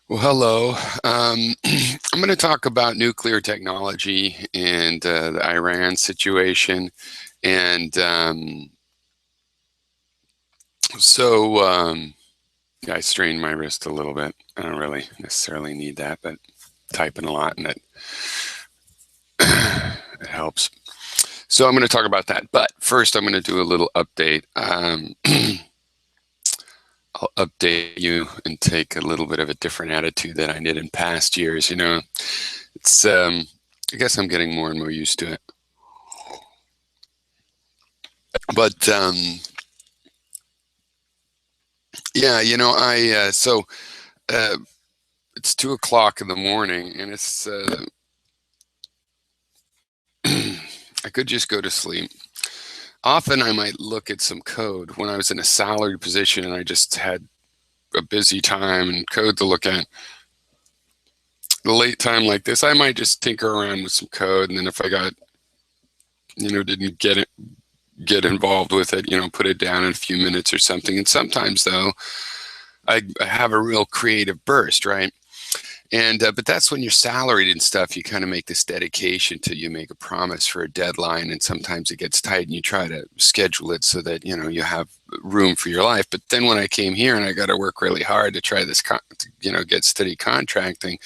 Well, hello. I'm going to talk about nuclear technology and the Iran situation. And so, yeah, I strained my wrist a little bit. I don't really necessarily need that, but typing a lot and it helps. So I'm going to talk about that. But first, I'm going to do a little update. I'll update you and take a little bit of a different attitude than I did in past years. It's I guess I'm getting more and more used to it. But yeah, uh, it's 2 o'clock in the morning, and it's I could just go to sleep. Often I might look at some code when I was in a salary position and I just had a busy time and code to look at. A late time like this, I might just tinker around with some code, and then if I didn't get involved with it, put it down in a few minutes or something. And sometimes though, I have a real creative burst, right? And but that's when you're salaried and stuff. You kind of make this dedication to you make a promise for a deadline, and sometimes it gets tight, and you try to schedule it so that you have room for your life. But then when I came here and I got to work really hard to try this, get steady contracting,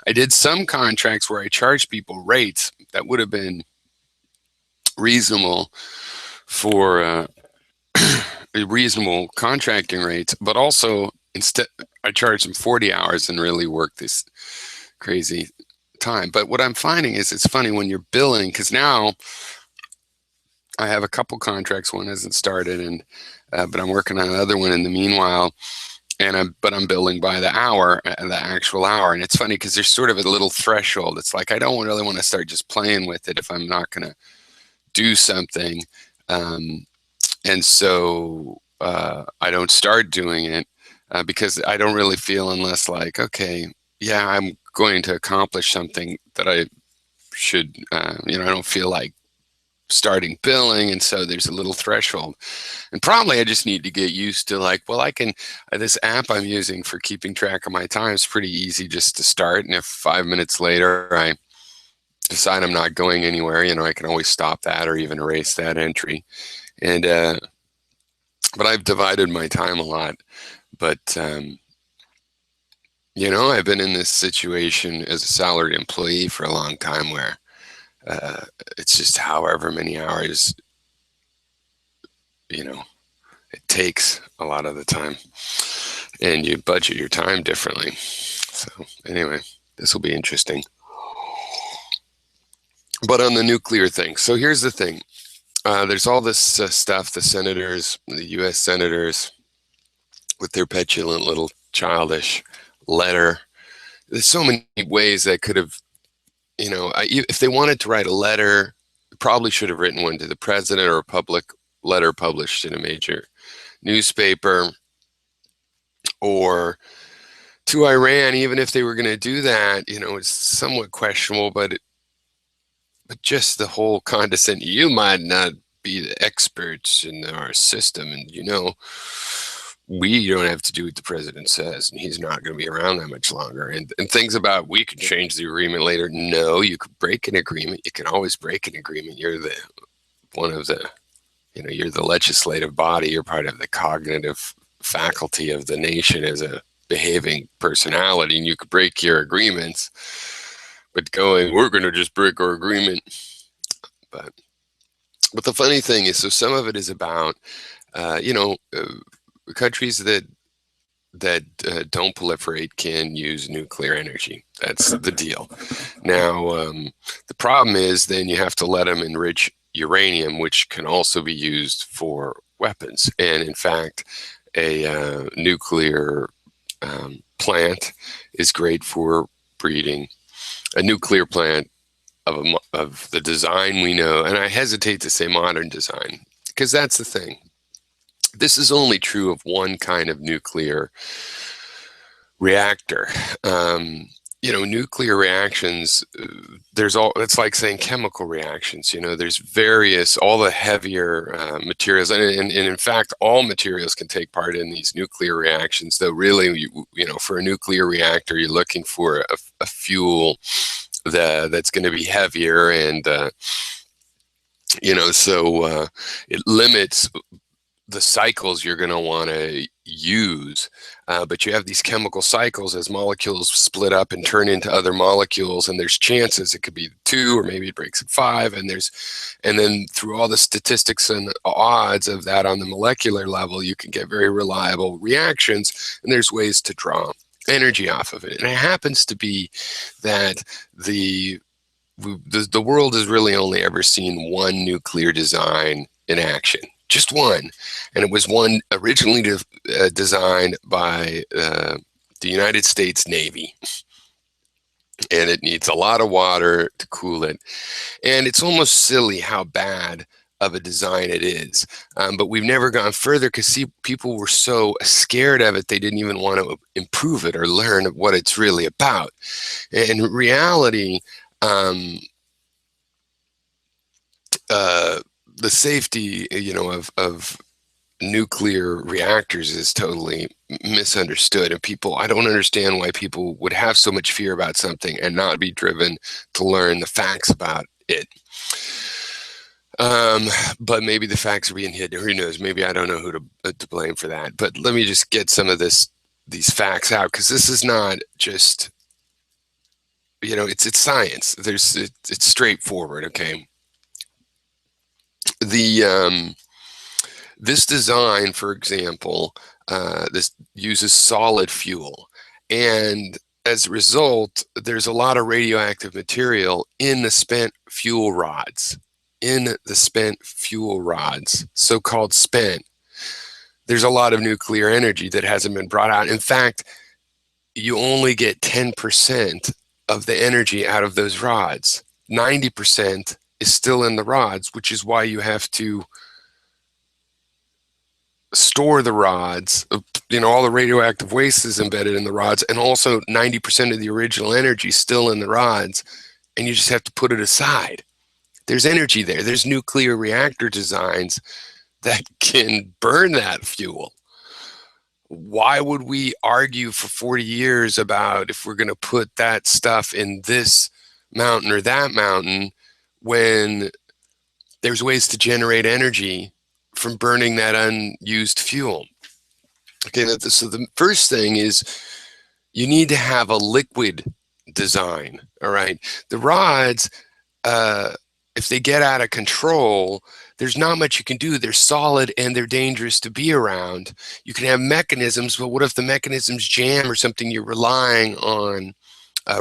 I did some contracts where I charged people rates that would have been reasonable for reasonable contracting rates, but also instead I charged them 40 hours and really worked this crazy time. But what I'm finding is it's funny when you're billing, because now I have a couple contracts. One hasn't started, and but I'm working on another one in the meanwhile. And I'm billing by the hour, the actual hour. And it's funny because there's sort of a little threshold. It's like I don't really want to start just playing with it if I'm not going to do something. And so I don't start doing it because I don't really feel unless like, okay, yeah, I'm going to accomplish something that I should, I don't feel like starting billing. And so there's a little threshold. And probably I just need to get used to like, well, I can, this app I'm using for keeping track of my time is pretty easy just to start. And if 5 minutes later I decide I'm not going anywhere, I can always stop that or even erase that entry. And, but I've divided my time a lot. But, I've been in this situation as a salaried employee for a long time where uh, it's just however many hours, you know, it takes a lot of the time. And you budget your time differently. So, anyway, this will be interesting. But on the nuclear thing, so here's the thing. There's all this stuff, the senators, the U.S. senators, with their petulant little childish letter. There's so many ways that could have, if they wanted to write a letter, probably should have written one to the president or a public letter published in a major newspaper or to Iran. Even if they were going to do that, it's somewhat questionable, but just the whole condescending, you might not be the experts in our system, and we don't have to do what the president says, and he's not going to be around that much longer. And things about we can change the agreement later. No, you could break an agreement. You can always break an agreement. You're the one of the, you're the legislative body. You're part of the cognitive faculty of the nation as a behaving personality, and you could break your agreements. But going, we're going to just break our agreement. But the funny thing is, so some of it is about, countries that don't proliferate can use nuclear energy. That's the deal. Now, the problem is then you have to let them enrich uranium, which can also be used for weapons. And in fact, a nuclear plant is great for breeding. A nuclear plant of the design we know, and I hesitate to say modern design, because that's the thing. This is only true of one kind of nuclear reactor. nuclear reactions, it's like saying chemical reactions. There's all the heavier materials, and in fact, all materials can take part in these nuclear reactions, though really, for a nuclear reactor, you're looking for a fuel that's going to be heavier, and, so it limits the cycles you're going to want to use. But you have these chemical cycles as molecules split up and turn into other molecules, and there's chances it could be two, or maybe it breaks at five, and then through all the statistics and odds of that on the molecular level, you can get very reliable reactions, and there's ways to draw energy off of it. And it happens to be that the world has really only ever seen one nuclear design in action, just one, and it was one originally designed by the United States Navy, and it needs a lot of water to cool it, and it's almost silly how bad of a design it is, but we've never gone further because people were so scared of it they didn't even want to improve it or learn what it's really about. In reality, the safety, of nuclear reactors is totally misunderstood, and I don't understand why people would have so much fear about something and not be driven to learn the facts about it. But maybe the facts are being hidden. Who knows? Maybe I don't know who to blame for that. But let me just get some of these facts out, because this is not just, it's science. It's straightforward. Okay. This design, for example, this uses solid fuel, and as a result, there's a lot of radioactive material in the spent fuel rods. So-called spent. There's a lot of nuclear energy that hasn't been brought out. In fact, you only get 10% of the energy out of those rods. 90% is still in the rods, which is why you have to store the rods. All the radioactive waste is embedded in the rods, and also 90% of the original energy still in the rods, and you just have to put it aside. There's energy there. There's nuclear reactor designs that can burn that fuel. Why would we argue for 40 years about if we're going to put that stuff in this mountain or that mountain when there's ways to generate energy from burning that unused fuel? Okay, so the first thing is you need to have a liquid design. All right, the rods, if they get out of control, there's not much you can do. They're solid and they're dangerous to be around. You can have mechanisms, but what if the mechanisms jam or something? You're relying on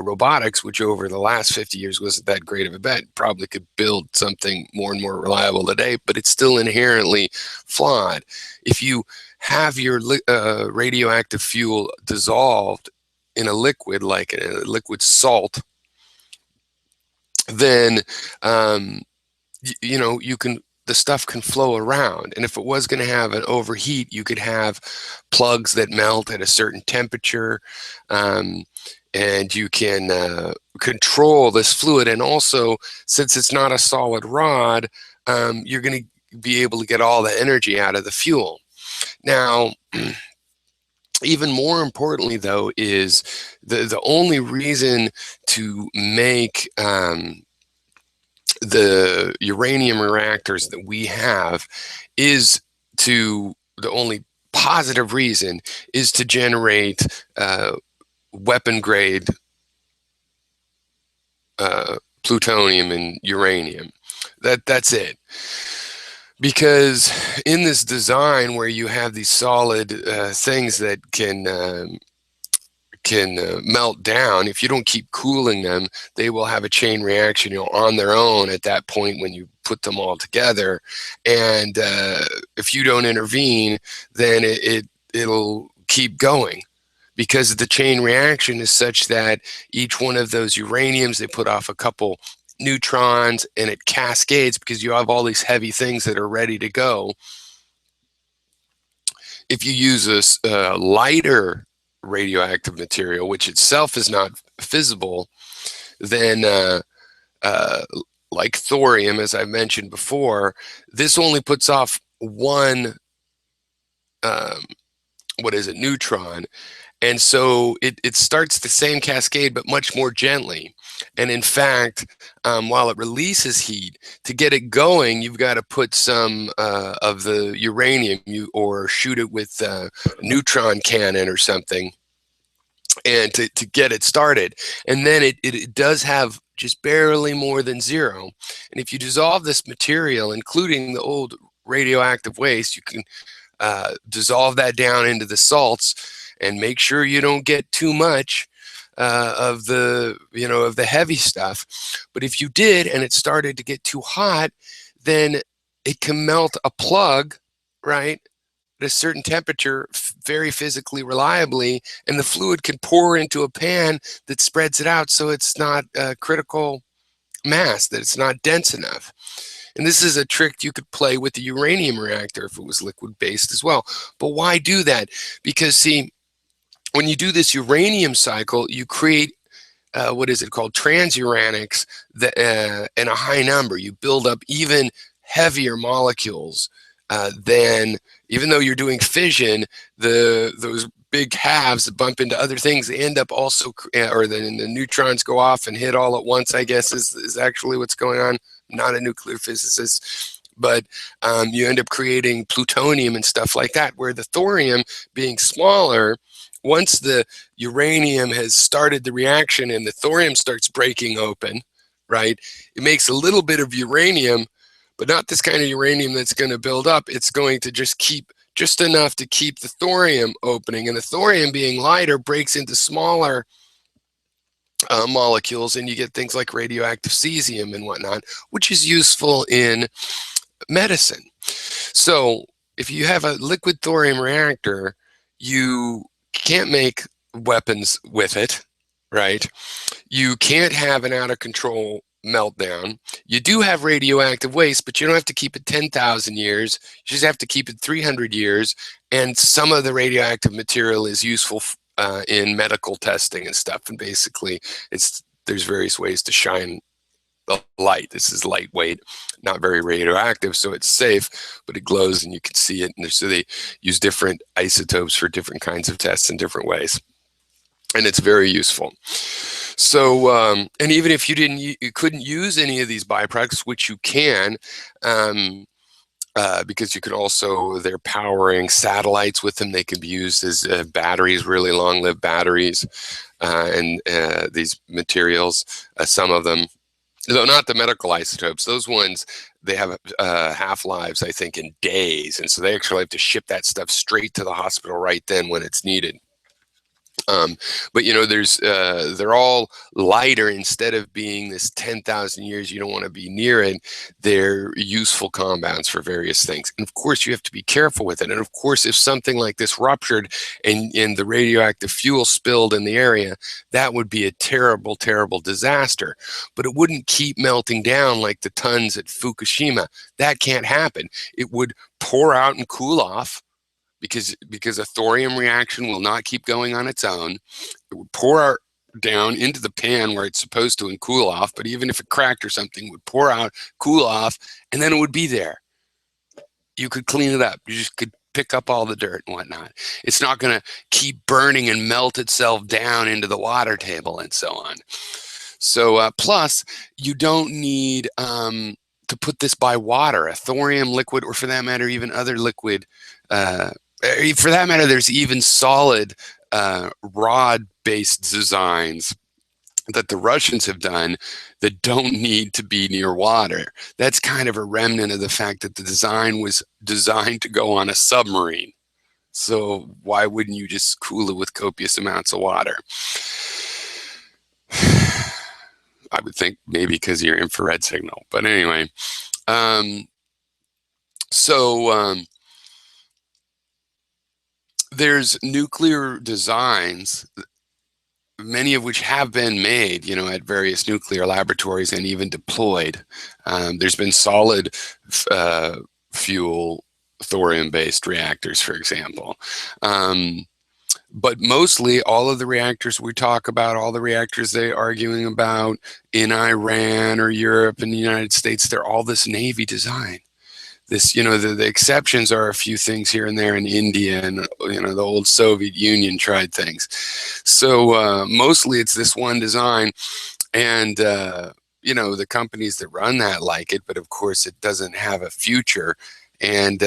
robotics, which over the last 50 years wasn't that great of a bet. Probably could build something more and more reliable today, but it's still inherently flawed. If you have your radioactive fuel dissolved in a liquid, like a liquid salt, then the stuff can flow around. And if it was going to have an overheat, you could have plugs that melt at a certain temperature, and you can control this fluid. And also, since it's not a solid rod, you're going to be able to get all the energy out of the fuel. Now, even more importantly, though, is the only reason to make the uranium reactors that we have the only positive reason is to generate weapon grade plutonium and uranium. That's it. Because in this design where you have these solid things that can melt down, if you don't keep cooling them, they will have a chain reaction on their own at that point when you put them all together. And if you don't intervene, then it'll keep going, because the chain reaction is such that each one of those uraniums, they put off a couple neutrons, and it cascades because you have all these heavy things that are ready to go. If you use a lighter radioactive material, which itself is not fissible, then uh, like thorium, as I mentioned before, this only puts off one, um, what is it, neutron. And so it starts the same cascade, but much more gently. And in fact, while it releases heat, to get it going, you've got to put some of the uranium, or shoot it with a neutron cannon or something, and to get it started. And then it does have just barely more than zero. And if you dissolve this material, including the old radioactive waste, you can dissolve that down into the salts, and make sure you don't get too much of the heavy stuff. But if you did and it started to get too hot, then it can melt a plug, right, at a certain temperature, very physically reliably, and the fluid can pour into a pan that spreads it out, so it's not a critical mass, that it's not dense enough. And this is a trick you could play with the uranium reactor if it was liquid based as well. But why do that? Because, see, when you do this uranium cycle, you create what is it called, transuranics, that in a high number. You build up even heavier molecules than, even though you're doing fission, those big halves that bump into other things, they end up also, or the neutrons go off and hit all at once, I guess is actually what's going on. I'm not a nuclear physicist, but you end up creating plutonium and stuff like that, where the thorium, being smaller, once the uranium has started the reaction and the thorium starts breaking open, right, it makes a little bit of uranium, but not this kind of uranium that's going to build up. It's going to just keep just enough to keep the thorium opening. And the thorium, being lighter, breaks into smaller molecules, and you get things like radioactive cesium and whatnot, which is useful in medicine. So if you have a liquid thorium reactor, you can't make weapons with it, right? You can't have an out of control meltdown. You do have radioactive waste, but you don't have to keep it 10,000 years. You just have to keep it 300 years. And some of the radioactive material is useful in medical testing and stuff. And basically, there's various ways to shine the light. This is lightweight, not very radioactive, so it's safe, but it glows and you can see it. And so they use different isotopes for different kinds of tests in different ways, and it's very useful. So, and even if you couldn't use any of these byproducts, which you can, because you can also, they're powering satellites with them. They can be used as batteries, really long-lived batteries, and these materials, some of them, though not the medical isotopes, those ones, they have half-lives, I think, in days. And so they actually have to ship that stuff straight to the hospital right then when it's needed. But they're all lighter. Instead of being this 10,000 years, you don't want to be near it. They're useful compounds for various things. And of course, you have to be careful with it. And of course, if something like this ruptured and the radioactive fuel spilled in the area, that would be a terrible, terrible disaster. But it wouldn't keep melting down like the tons at Fukushima. That can't happen. It would pour out and cool off, because a thorium reaction will not keep going on its own. It would pour down into the pan where it's supposed to and cool off, but even if it cracked or something, it would pour out, cool off, and then it would be there. You could clean it up. You just could pick up all the dirt and whatnot. It's not going to keep burning and melt itself down into the water table and so on. So plus, you don't need to put this by water. A thorium liquid, or for that matter, even other liquid, for that matter, there's even solid rod-based designs that the Russians have done that don't need to be near water. That's kind of a remnant of the fact that the design was designed to go on a submarine. So why wouldn't you just cool it with copious amounts of water? I would think maybe because of your infrared signal. But anyway, there's nuclear designs, many of which have been made, at various nuclear laboratories and even deployed. There's been solid fuel thorium-based reactors, for example. But mostly all of the reactors we talk about, all the reactors they're arguing about in Iran or Europe and the United States, they're all this Navy design. This, the exceptions are a few things here and there in India, and the old Soviet Union tried things. So mostly it's this one design, and the companies that run that like it, but of course it doesn't have a future. And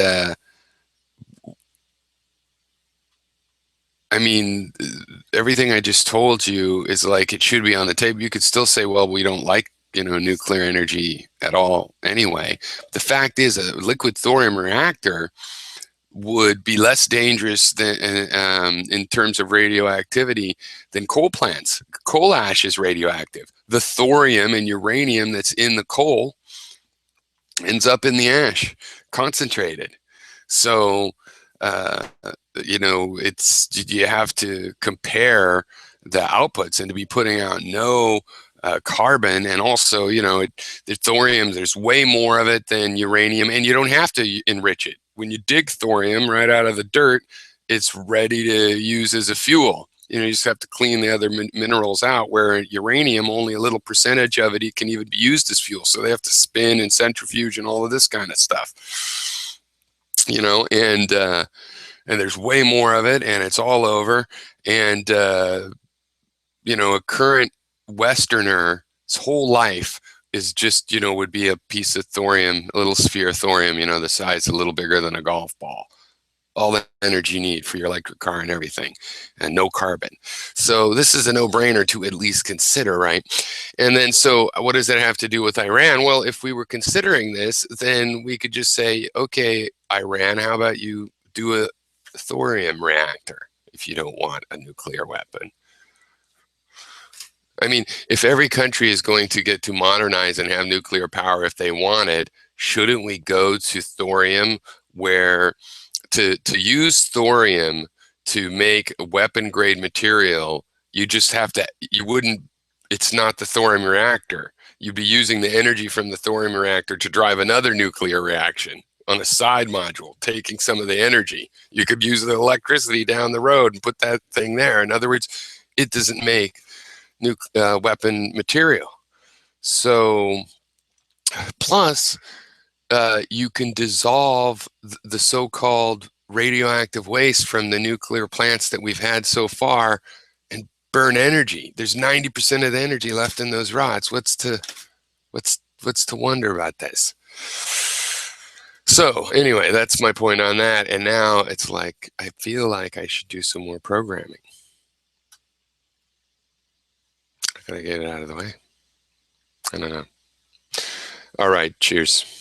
I mean, everything I just told you is like it should be on the table. You could still say, well, we don't like, nuclear energy at all anyway. The fact is, a liquid thorium reactor would be less dangerous than, in terms of radioactivity, than coal plants. Coal ash is radioactive. The thorium and uranium that's in the coal ends up in the ash, concentrated. So, it's, you have to compare the outputs, and to be putting out no carbon, and also, the thorium, there's way more of it than uranium, and you don't have to enrich it. When you dig thorium right out of the dirt, it's ready to use as a fuel. You just have to clean the other minerals out, where uranium, only a little percentage of it can even be used as fuel. So they have to spin and centrifuge and all of this kind of stuff, and there's way more of it, and it's all over. And, a current Westerner's whole life is just, would be a piece of thorium, a little sphere of thorium, the size a little bigger than a golf ball. All the energy you need for your electric car and everything, and no carbon. So this is a no-brainer to at least consider, right? And then, so what does that have to do with Iran? Well, if we were considering this, then we could just say, okay, Iran, how about you do a thorium reactor if you don't want a nuclear weapon? I mean, if every country is going to get to modernize and have nuclear power if they want it, shouldn't we go to thorium, where to use thorium to make a weapon grade material, you just have to, it's not the thorium reactor. You'd be using the energy from the thorium reactor to drive another nuclear reaction on a side module, taking some of the energy. You could use the electricity down the road and put that thing there. In other words, it doesn't make weapon material. So, plus, you can dissolve the so-called radioactive waste from the nuclear plants that we've had so far and burn energy. There's 90% of the energy left in those rods. What's to wonder about this? So anyway, that's my point on that. And now it's like, I feel like I should do some more programming. I gotta get it out of the way. I don't know. All right, cheers.